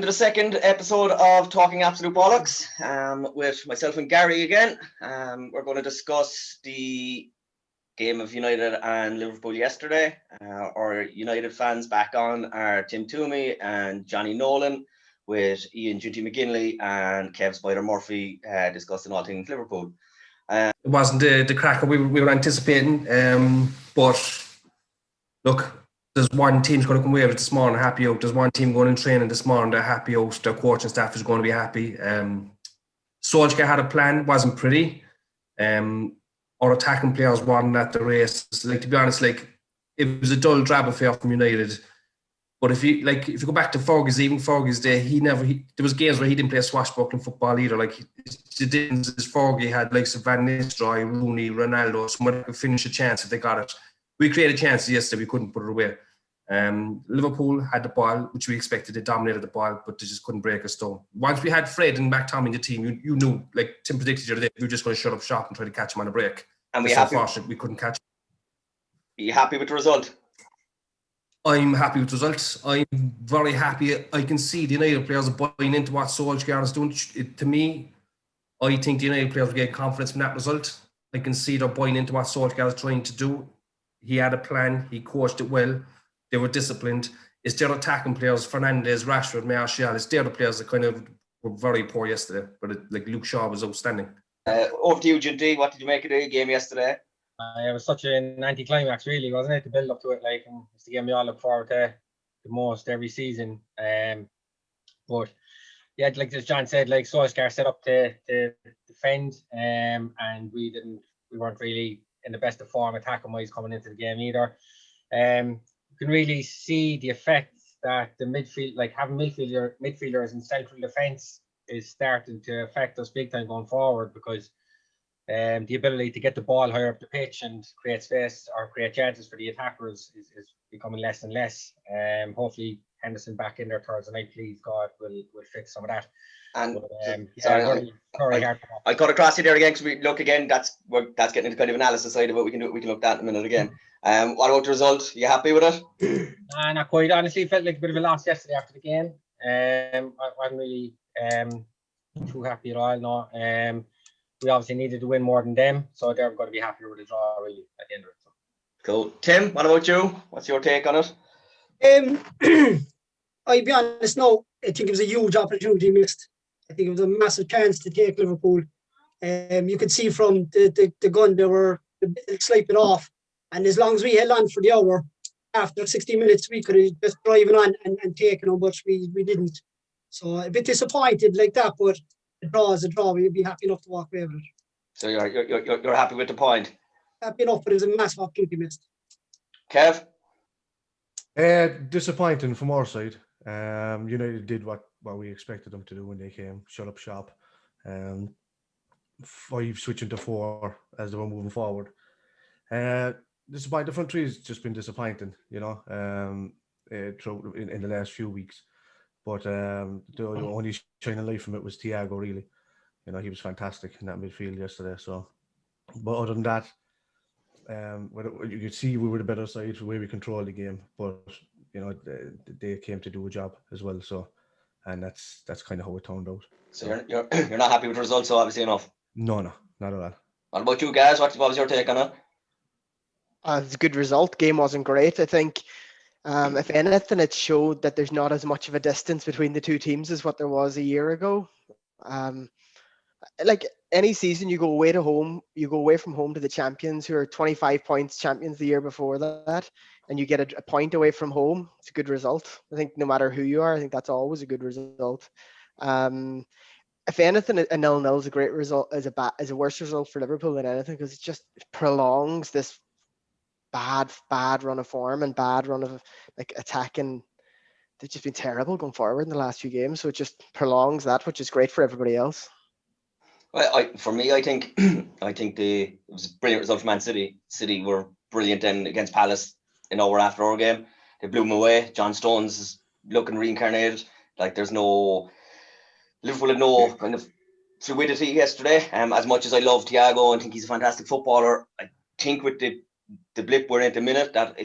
to the second episode of Talking Absolute Ballox with myself and Gary again. We're going to discuss the game of United and Liverpool yesterday. Our United fans back on are Tim Toomey and Johnny Nolan, with Ian Junty McGinley and Kev Spider Murphy discussing all things Liverpool. It wasn't the cracker we were anticipating, but look, there's one team's going to come away with it this morning happy out. There's one team going in training this morning, they're happy out. Their coaching staff is going to be happy. Solskjaer had a plan, wasn't pretty. Our attacking players won at the race. Like, to be honest, like, it was a dull, drab affair from United. But if you go back to Fergie's day, there was games where he didn't play swashbuckling football either. Like, the difference is Fergie had likes of Van Nistelrooy, Rooney, Ronaldo, someone that could finish a chance if they got it. We created chances yesterday, we couldn't put it away. Liverpool had the ball, which we expected. They dominated the ball, but they just couldn't break us down. Once we had Fred and McTominay in the team, you knew, like Tim predicted the other day, we were just going to shut up shop and try to catch him on a break. And we couldn't catch him. Are you happy with the result? I'm happy with the results. I'm very happy. I can see the United players are buying into what Solskjaer is doing. To me, I think the United players will get confidence from that result. I can see they're buying into what Solskjaer is trying to do. He had a plan. He coached it well. They were disciplined. It's their attacking players, Fernandes, Rashford, Martial. It's their players that kind of were very poor yesterday. But like Luke Shaw was outstanding. Over to you, Junty. What did you make of the game yesterday? It was such an anticlimax, really, wasn't it? The build up to it, like, and it's the game we all look forward to the most every season. But yeah, like as John said, like Solskjaer set up to defend, and we weren't really in the best of form attacking wise coming into the game either. You can really see the effect that the midfield, like having midfielders in central defence, is starting to affect us big time going forward, because the ability to get the ball higher up the pitch and create space or create chances for the attackers is becoming less and less. Hopefully Henderson back in there Thursday night, please God, will fix some of that. And but, I cut across you there again, because we look again. That's getting into kind of analysis side of it. We can look at that in a minute again. What about the result? Are you happy with it? Not quite. Honestly, it felt like a bit of a loss yesterday after the game. I wasn't really too happy at all. No. We obviously needed to win more than them, so they're going to be happier with the draw really at the end of it. So. Cool. Tim, what about you? What's your take on it? I'll be honest, no, I think it was a huge opportunity missed. I think it was a massive chance to take Liverpool. You could see from the gun, they were sliping off. And as long as we held on for the hour, after 60 minutes, we could have just driving on and taken them, but we didn't. So a bit disappointed like that, but a draw is a draw. We'd be happy enough to walk away with it. So you're happy with the point? Happy enough, but it was a massive opportunity missed. Kev? Disappointing from our side. United did what we expected them to do when they came. Shut up shop. 5 switching to 4 as they were moving forward. Disappointing. The front three has just been disappointing, through in the last few weeks. But the only shining light from it was Thiago, really. He was fantastic in that midfield yesterday. So, but other than that, you could see we were the better side the way we controlled the game. But they came to do a job as well. So, and that's kind of how it turned out. So you're not happy with the results, so obviously enough. No, not at all. What about you guys? What was your take on it? It's a good result. Game wasn't great. I think, if anything, it showed that there's not as much of a distance between the two teams as what there was a year ago. Like any season, you go away from home to the champions, who are 25 points champions the year before that, and you get a point away from home. It's a good result. I think no matter who you are, I think that's always a good result. If anything, a 0-0 is a great result, is a worse result for Liverpool than anything, because it just prolongs this bad run of form and bad run of like attacking. They've just been terrible going forward in the last few games, so it just prolongs that, which is great for everybody else. Well, for me, I think it was a brilliant result for Man City. City were brilliant then against Palace in hour after our game. They blew them away. John Stones is looking reincarnated. Like Liverpool had no kind of fluidity yesterday. As much as I love Thiago and think he's a fantastic footballer, I think with the blip we're in at the minute that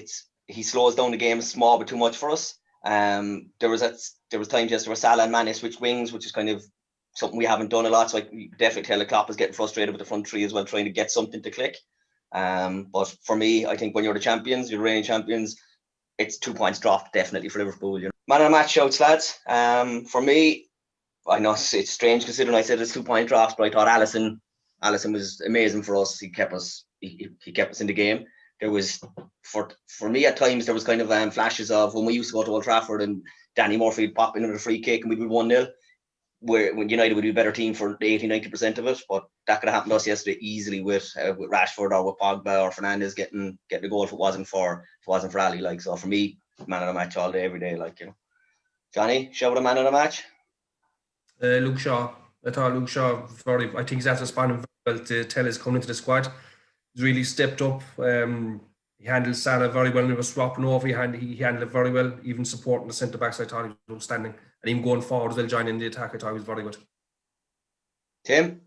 he slows down the game small but too much for us. There was that there was times yesterday where Salah and Mane switched wings, which is kind of something we haven't done a lot. So I definitely tell the Klopp is getting frustrated with the front three as well, trying to get something to click. But for me, I think when you're the champions, you're the reigning champions, it's 2 points dropped definitely for Liverpool. You know? Man of the match shouts, lads. For me, I know it's strange considering I said it's 2 point drops, but I thought Alisson was amazing for us. He kept us in the game. There was for me at times there was kind of flashes of when we used to go to Old Trafford and Danny Murphy would pop in with a free kick and we'd be 1-0. When United would be a better team for 80-90% of it, but that could have happened to us yesterday easily with Rashford or with Pogba or Fernandes getting the goal if it wasn't for Ali. Like, so for me, man of the match all day, every day. Like, you know, Johnny, shout out a man of the match. Luke Shaw. I thought Luke Shaw I think he's after responding very well to Tellez coming into the squad. He's really stepped up. He handled Salah very well when he was swapping over. He handled it very well, even supporting the centre backs. I thought he was outstanding. And even going forward as well, joining the attack, I thought he was very good. Tim?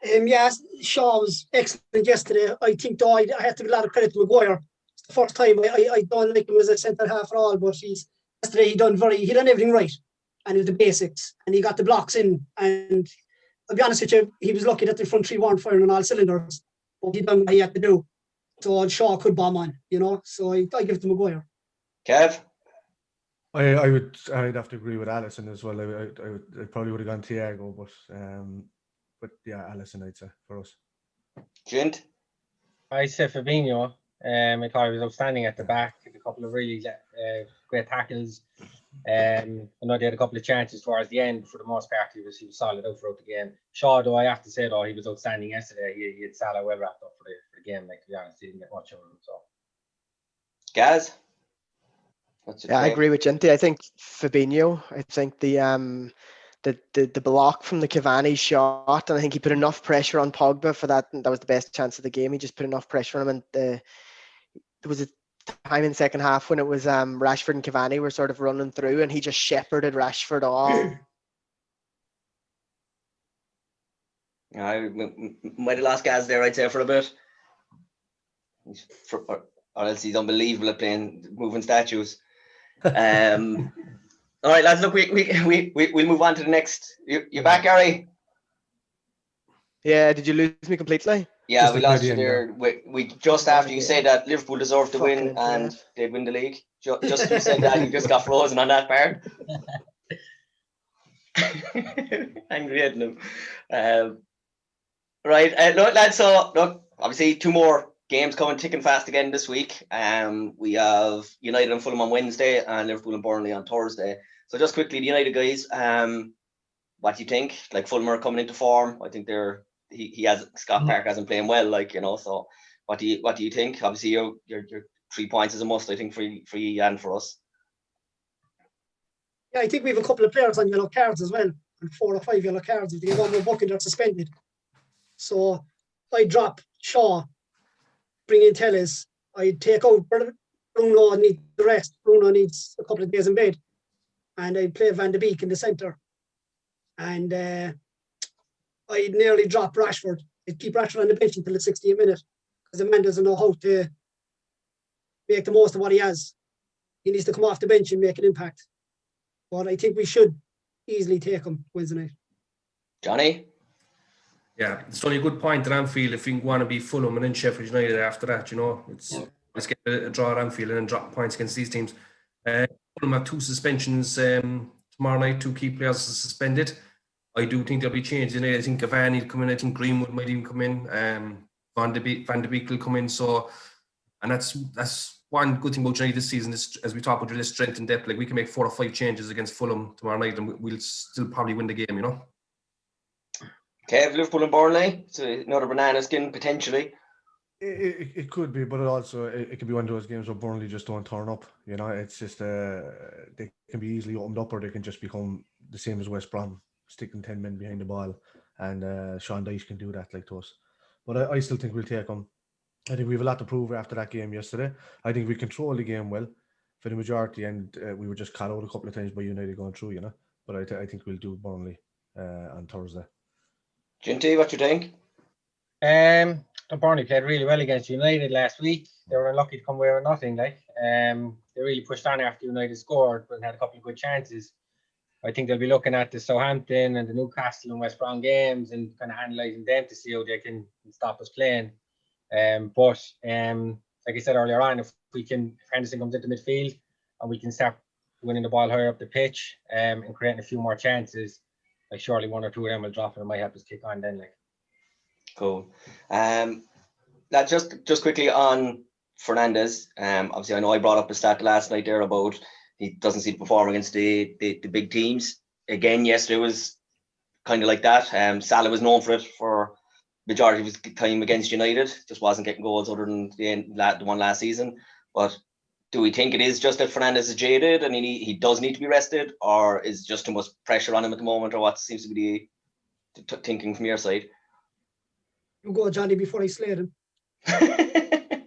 Yes, Shaw was excellent yesterday. I think though I have to give a lot of credit to Maguire. It's the first time I don't like him as a centre half at all, but yesterday he done everything right. And it was the basics. And he got the blocks in. And I'll be honest with you, he was lucky that the front three weren't firing on all cylinders. But he done what he had to do. So Shaw could bomb on, you know. So I give it to Maguire. Kev? I'd have to agree with Alisson as well. I probably would have gone Thiago, but yeah, Alisson I'd say for us. Gint? I said Fabinho. I thought he was outstanding at the back. A couple of really great tackles. I know they had a couple of chances towards the end. For the most part, he was solid out throughout the game. Shaw, though, I have to say, he was outstanding yesterday. He had Salah well wrapped up for the game. Like, to be honest, he didn't get much of him. So, Gaz? I agree with Genty. I think Fabinho. I think the block from the Cavani shot, and I think he put enough pressure on Pogba for that. And that was the best chance of the game. He just put enough pressure on him, and there was a time in the second half when it was Rashford and Cavani were sort of running through, and he just shepherded Rashford off. I might have lost Gaz there, I'd say, for a bit. Or else he's unbelievable at moving statues. All right, lads. Look, we'll move on to the next. You back, Gary? Yeah. Did you lose me completely? Yeah, Just we like lost near you the there. We just after you said that Liverpool deserved to win Fucking and internet. they'd win the league. Just you said that, you just got frozen on that part. Angry at them. Right, look, lads. So look, obviously 2 more games coming ticking fast again this week. We have United and Fulham on Wednesday and Liverpool and Burnley on Thursday. So just quickly, the United guys, what do you think? Like, Fulham are coming into form. I think Scott Park hasn't playing well, like, you know. So what do you think? Obviously, your 3 points is a must, I think, for you and for us. Yeah, I think we have a couple of players on yellow cards as well, and 4 or 5 yellow cards. If they get one more booking, they're suspended. So I drop Shaw, bring in Tellez. I take out Bruno, needs the rest. Bruno needs a couple of days in bed, and I play Van de Beek in the centre. And I nearly drop Rashford. I'd keep Rashford on the bench until the 60th minute because the man doesn't know how to make the most of what he has. He needs to come off the bench and make an impact. But I think we should easily take him Wednesday night. Johnny? Yeah, it's only a good point at Anfield if you want to be Fulham and then Sheffield United after that, you know. Let's get a draw at Anfield and then drop points against these teams. Fulham have 2 suspensions tomorrow night, 2 key players are suspended. I do think there'll be changes in it. I think Cavani will come in. I think Greenwood might even come in. Van de Beek will come in. So, and that's one good thing about United this season. Is, as we talk about, really strength and depth. Like, we can make 4 or 5 changes against Fulham tomorrow night, and we'll still probably win the game. You know. Kev, Liverpool and Burnley. So another banana skin potentially. It could be, but it could be one of those games where Burnley just don't turn up. You know, it's just they can be easily opened up, or they can just become the same as West Brom, sticking 10 men behind the ball, and Sean Dyche can do that like to us. But I still think we'll take them. I think we have a lot to prove after that game yesterday. I think we controlled the game well for the majority, and we were just caught out a couple of times by United going through, you know. But I think we'll do Burnley on Thursday. Ginty, what you think? Burnley played really well against United last week. They were unlucky to come away with nothing. Like, they really pushed on after United scored, but had a couple of good chances. I think they'll be looking at the Southampton and the Newcastle and West Brom games and kind of analysing them to see how they can stop us playing. But like I said earlier on, if Henderson comes into midfield and we can start winning the ball higher up the pitch and creating a few more chances, like surely one or two of them will drop and it might help us kick on then. Like. Cool. That just quickly on Fernandez. Obviously, I know I brought up a stat last night there about he doesn't seem to perform against the big teams. Again, yesterday was kind of like that. Salah was known for it for majority of his time against United. Just wasn't getting goals other than the one last season. But do we think it is just that Fernandez is jaded and he does need to be rested, or is just too much pressure on him at the moment, or what seems to be the thinking from your side? You go, Johnny, before I slay him.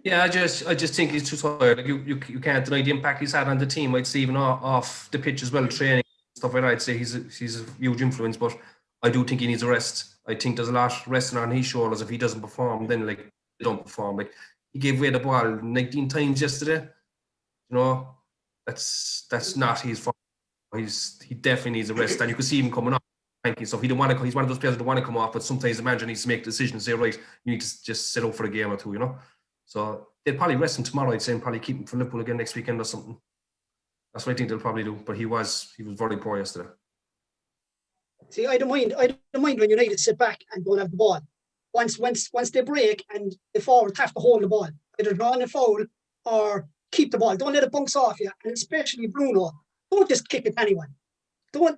Yeah, I just think he's too tired. Like you can't deny the impact he's had on the team. I'd say even off the pitch as well, training stuff like that. I'd say he's a huge influence, but I do think he needs a rest. I think there's a lot resting on his shoulders. If he doesn't perform, then like they don't perform. Like he gave away the ball 19 times yesterday. You know, that's not his fault. He definitely needs a rest, and you could see him coming off. So he don't want to. He's one of those players that don't want to come off, but sometimes the manager needs to make decisions. Say, right, you need to just sit out for a game or two. You know. So they'll probably rest him tomorrow, I'd say, and probably keep him for Liverpool again next weekend or something. That's what I think they'll probably do. But he was very poor yesterday. See, I don't mind when United sit back and don't have the ball. Once they break and the forwards have to hold the ball, either draw a foul or keep the ball. Don't let it bounce off you. And especially Bruno, don't just kick it to anyone.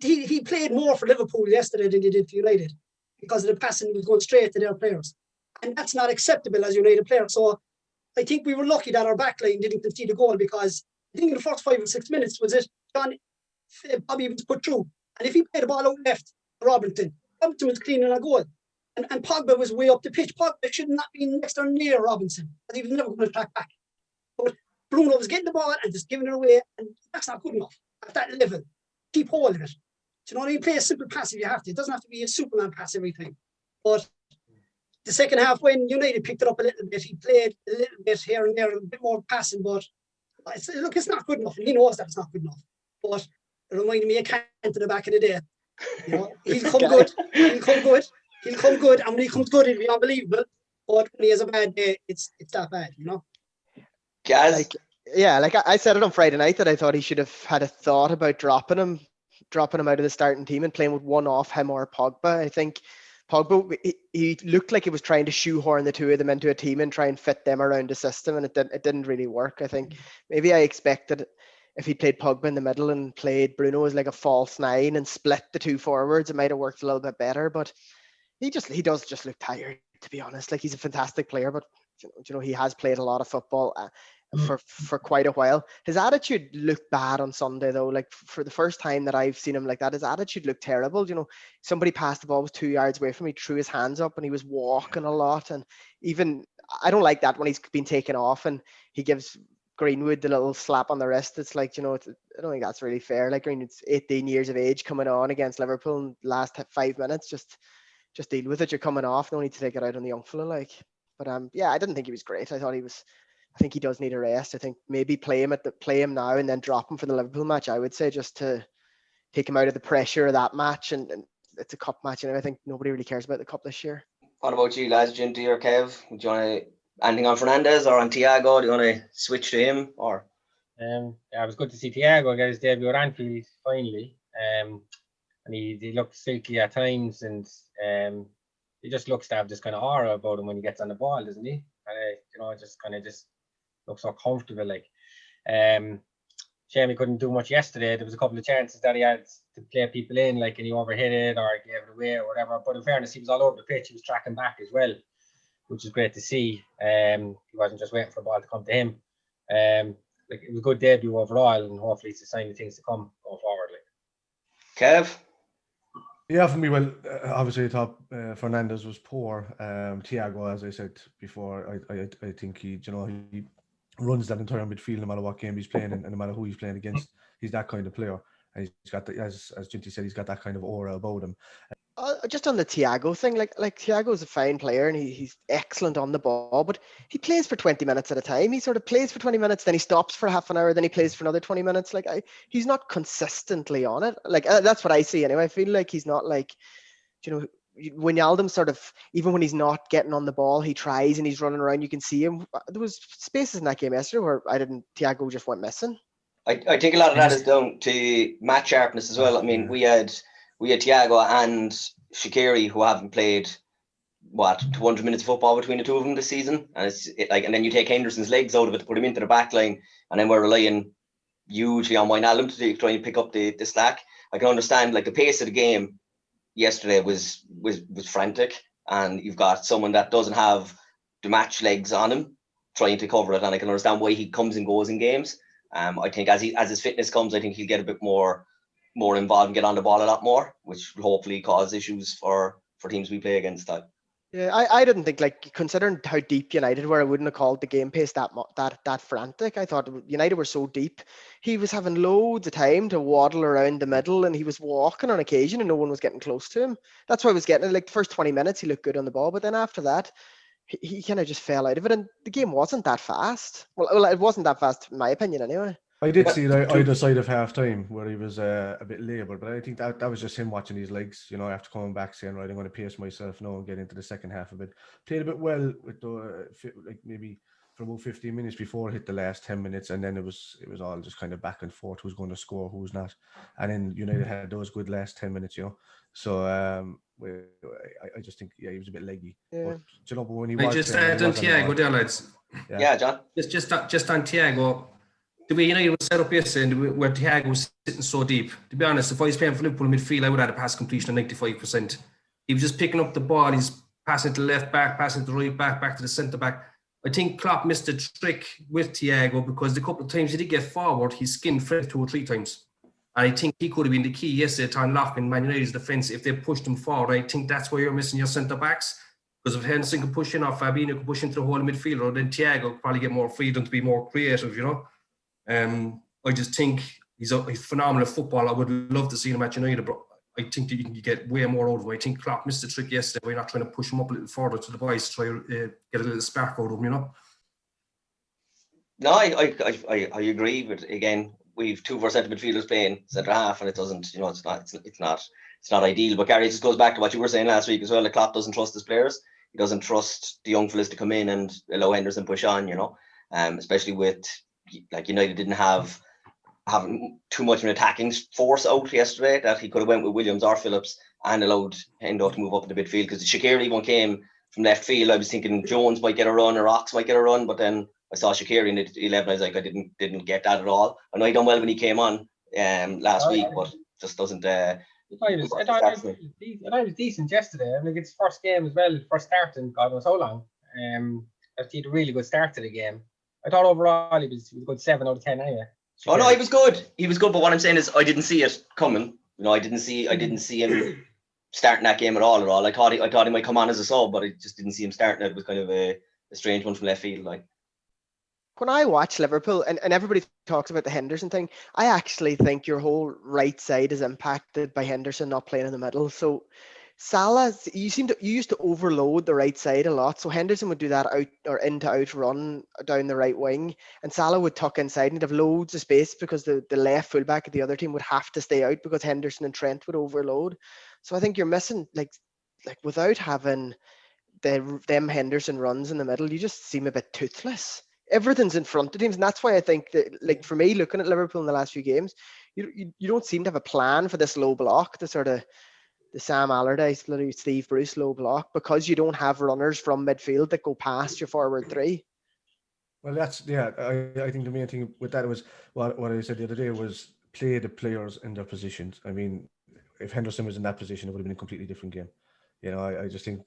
He played more for Liverpool yesterday than he did for United because of the passing was going straight to their players. And that's not acceptable as a United player. So I think we were lucky that our backline didn't concede a goal, because I think in the first 5 or 6 minutes was it John Bobby was put through. And if he played the ball out left, Robinson was cleaning a goal. And Pogba was way up the pitch. Pogba should not be next or near Robinson, because he was never going to track back. But Bruno was getting the ball and just giving it away, and that's not good enough at that level. Keep hold of it. Do you know what I mean? Play a simple pass if you have to. It doesn't have to be a Superman pass every time. But the second half, when United picked it up a little bit, he played a little bit here and there, a bit more passing, but it's not good enough. And he knows that it's not good enough. But it reminded me of Cantona back in the day. You know, he'll come good. And when he comes good, it'll be unbelievable. But when he has a bad day, it's that bad, you know? Gaz? Like I said it on Friday night that I thought he should have had a thought about dropping him out of the starting team and playing with one off him or Pogba. I think Pogba, he looked like he was trying to shoehorn the two of them into a team and try and fit them around the system, and it didn't really work. I think maybe I expected if he played Pogba in the middle and played Bruno as like a false nine and split the two forwards, it might have worked a little bit better. But he does just look tired, to be honest. Like, he's a fantastic player, but you know he has played a lot of football for quite a while. His attitude looked bad on Sunday, though. Like, for the first time that I've seen him like that, his attitude looked terrible. You know, somebody passed the ball, was 2 yards away from me, threw his hands up, and he was walking a lot. And even I don't like that when he's been taken off and he gives Greenwood the little slap on the wrist. It's like, you know, I don't think that's really fair. Like, Greenwood's 18 years of age coming on against Liverpool in the last 5 minutes. Just deal with it. You're coming off. No need to take it out on the young fella. Like, but yeah, I didn't think he was great. I think he does need a rest. I think maybe play him now and then drop him for the Liverpool match. I would say, just to take him out of the pressure of that match, and it's a cup match, and I think nobody really cares about the cup this year. What about you, lads? Ginty or Kev? Do you want to anything on Fernandez or on Thiago? Do you want to switch to him or? Yeah, it was good to see Thiago get his debut at Anfield finally. And he looked silky at times, and he just looks to have this kind of aura about him when he gets on the ball, doesn't he? And just looks so comfortable. Like, shame he couldn't do much yesterday. There was a couple of chances that he had to play people in, like, and he overhit it or gave it away or whatever. But in fairness, he was all over the pitch. He was tracking back as well, which is great to see. He wasn't just waiting for the ball to come to him. Like, it was a good debut overall, and hopefully it's a sign of things to come going forward. Like, Kev? Yeah, for me, well, obviously I thought Fernandez was poor. Thiago, as I said before, I think he runs that entire midfield no matter what game he's playing and no matter who he's playing against. He's that kind of player. and he's got as Ginty said, he's got that kind of aura about him. Just on the Thiago thing, like Thiago's a fine player and he's excellent on the ball, but he plays for 20 minutes at a time. He sort of plays for 20 minutes, then he stops for half an hour, then he plays for another 20 minutes. Like he's not consistently on it. Like that's what I see anyway. I feel like he's not like, you know, Wijnaldum sort of, even when he's not getting on the ball, he tries and he's running around. You can see him. There was spaces in that game yesterday where Thiago just went missing. I think a lot of that is down to match sharpness as well. I mean, we had Thiago and Shaqiri who haven't played 200 minutes of football between the two of them this season, and and then you take Henderson's legs out of it to put him into the back line, and then we're relying hugely on Wijnaldum to try and pick up the slack. I can understand like the pace of the game yesterday was frantic, and you've got someone that doesn't have the match legs on him trying to cover it, and I can understand why he comes and goes in games. I think as his fitness comes, I think he'll get a bit more involved and get on the ball a lot more, which will hopefully cause issues for teams we play against. That. Yeah, I didn't think, like, considering how deep United were, I wouldn't have called the game pace that frantic. I thought United were so deep. He was having loads of time to waddle around the middle, and he was walking on occasion, and no one was getting close to him. That's why I was getting it. Like the first 20 minutes, he looked good on the ball, but then after that, he kind of just fell out of it, and the game wasn't that fast. Well, it wasn't that fast, in my opinion, anyway. I did see either side of half time where he was a bit laboured, but I think that was just him watching his legs, you know, after coming back saying, right, I'm going to pace myself now and get into the second half a bit. Played a bit well with like maybe for about 15 minutes before it hit the last 10 minutes, and then it was all just kind of back and forth, who's going to score, who's not. And then United had those good last 10 minutes, you know. So I just think, he was a bit leggy. Yeah. But, you know, but when he I was just playing, add on Thiago there, lads. Yeah, John. Just on Thiago. The way United was set up yesterday, where Thiago was sitting so deep, to be honest, if I was playing for Liverpool in midfield, I would have had a pass completion of 95%. He was just picking up the ball, he's passing to the left back, passing to the right back, back to the centre back. I think Klopp missed a trick with Thiago because the couple of times he did get forward, he skinned Fred 2 or 3 times. And I think he could have been the key yesterday to unlocking Man United's defence if they pushed him forward. I think that's where you're missing your centre backs. Because if Henderson can push in or Fabinho can push into the whole midfielder, then Thiago could probably get more freedom to be more creative, you know. I just think he's a phenomenal footballer. I would love to see him at United, but I think that you can get way more out of him. I think Klopp missed the trick yesterday by not trying to push him up a little further to the boys to try to get a little spark out of him, you know. No, I agree, but again, we've 2 of our centre midfielders playing centre half, and it doesn't, you know, it's not ideal. But Gary, it just goes back to what you were saying last week as well. The Klopp doesn't trust his players. He doesn't trust the young fellas to come in and allow Henderson push on, you know, especially with. Like United didn't have too much of an attacking force out yesterday that he could have went with Williams or Phillips and allowed Hendo to move up in the midfield, because the Shaqiri one came from left field. I was thinking Jones might get a run or Ox might get a run, but then I saw Shaqiri in the 11. I was like, I didn't get that at all. I know he done well when he came on last week, but just doesn't. I thought he was decent yesterday. I mean, it's first game as well, first start in God knows how long. I think he had a really good start to the game. I thought overall he was a good 7 out of 10 anyway. Oh no, he was good. He was good, but what I'm saying is I didn't see it coming. You know, I didn't see him starting that game at all. I thought he might come on as a sub, but I just didn't see him starting it. It was kind of a strange one from left field. Like when I watch Liverpool, and everybody talks about the Henderson thing, I actually think your whole right side is impacted by Henderson not playing in the middle. So Salah, you used to overload the right side a lot. So Henderson would do that out or in to out run down the right wing, and Salah would tuck inside and he'd have loads of space because the left fullback of the other team would have to stay out because Henderson and Trent would overload. So I think you're missing like without having them Henderson runs in the middle, you just seem a bit toothless. Everything's in front of teams, and that's why I think that, like, for me, looking at Liverpool in the last few games, you don't seem to have a plan for this low block, the sort of the Sam Allardyce, Steve Bruce low block, because you don't have runners from midfield that go past your forward 3. Well, I think the main thing with that was what I said the other day was play the players in their positions. I mean, if Henderson was in that position, it would have been a completely different game. You know, I just think,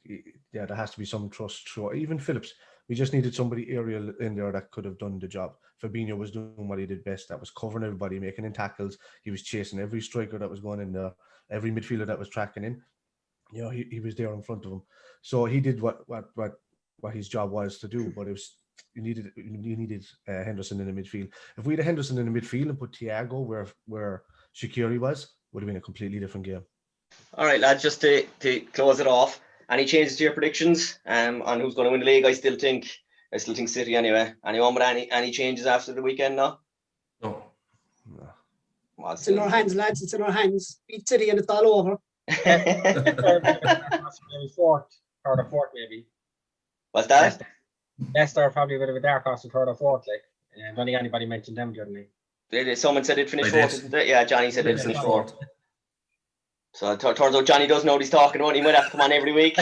there has to be some trust through. Even Phillips, we just needed somebody aerial in there that could have done the job. Fabinho was doing what he did best. That was covering everybody, making in tackles. He was chasing every striker that was going in there, every midfielder that was tracking in. You know, he was there in front of him. So he did what his job was to do. But it was you needed Henderson in the midfield. If we had Henderson in the midfield and put Thiago where Shaqiri would have been a completely different game. All right, lads, just to close it off, any changes to your predictions on who's going to win the league? I still think City anyway. Anyone with any changes after the weekend? No. No. No. Well, It's in our hands, lads. It's in our hands. Beat City and it's all over. Maybe fourth, third or fourth, maybe. What's that? Leicester are probably a bit of a dark horse in third or fourth. Like, I don't think anybody mentioned them the other night. Someone said they'd finish I fourth, did. isn't it? Yeah, Johnny said they'd Yeah, finish Johnny. fourth. So it turns out Johnny does know what he's talking about. He might have to come on every week.